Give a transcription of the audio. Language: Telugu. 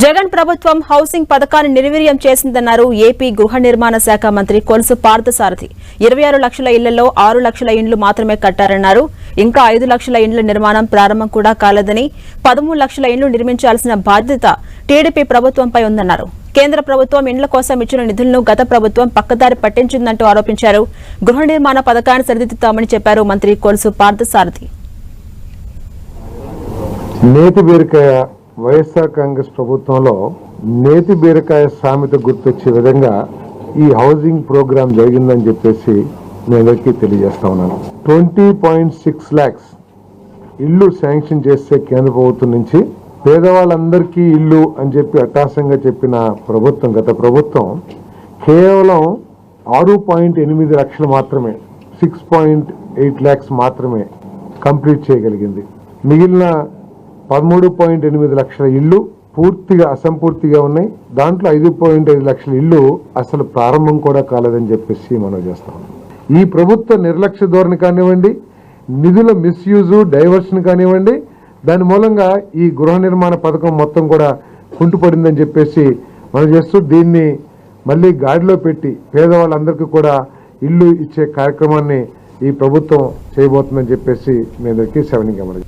జగన్ ప్రభుత్వం హౌసింగ్ పథకాన్ని నిర్వీర్యం చేసిందన్నారు ఏపీ గృహ నిర్మాణ శాఖ మంత్రి కొలుసు పార్థసారథి. 26 లక్షల ఇళ్లలో 6 లక్షల ఇండ్లు మాత్రమే కట్టారన్నారు. ఇంకా 5 లక్షల ఇండ్ల నిర్మాణం ప్రారంభం కూడా కాలేదని, 13 లక్షల ఇండ్లు నిర్మించాల్సిన బాధ్యత టీడీపీ ప్రభుత్వంపై ఉందన్నారు. కేంద్ర ప్రభుత్వం ఇండ్ల కోసం ఇచ్చిన నిధులను గత ప్రభుత్వం పక్కదారి పట్టించిందంటూ ఆరోపించారు. గృహ నిర్మాణ పథకాన్ని సరిదిద్దుతామని చెప్పారు మంత్రి కొలుసు పార్థసారథి. వైఎస్ఆర్ కాంగ్రెస్ ప్రభుత్వంలో నేతి బీరకాయ సామెత గుర్తొచ్చే విధంగా ఈ హౌసింగ్ ప్రోగ్రాం జరిగిందని చెప్పేసి నేను అందరికీ తెలియజేస్తా ఉన్నాను. 20.6 lakhs ఇల్లు శాంక్షన్ చేస్తే కేంద్ర ప్రభుత్వం నుంచి పేదవాళ్ళందరికీ ఇల్లు అని చెప్పి అట్టాసంగా చెప్పిన ప్రభుత్వం, గత ప్రభుత్వం కేవలం 6.8 లక్షలు మాత్రమే, 6.8 lakhs మాత్రమే కంప్లీట్ చేయగలిగింది. మిగిలిన 13.8 లక్షల ఇళ్లు పూర్తిగా అసంపూర్తిగా ఉన్నాయి. దాంట్లో 5.5 లక్షల ఇళ్లు అసలు ప్రారంభం కూడా కాలేదని చెప్పేసి మనం చేస్తాం. ఈ ప్రభుత్వ నిర్లక్ష్య ధోరణి కానివ్వండి, నిధుల మిస్యూజు, డైవర్షన్ కానివ్వండి, దాని మూలంగా ఈ గృహ నిర్మాణ పథకం మొత్తం కూడా కుంటుపడిందని చెప్పేసి మనం చేస్తూ దీన్ని మళ్ళీ గాడిలో పెట్టి పేదవాళ్ళందరికీ కూడా ఇల్లు ఇచ్చే కార్యక్రమాన్ని ఈ ప్రభుత్వం చేయబోతుందని చెప్పేసి మీ అందరికీ సెవెనింగ్ అమలు.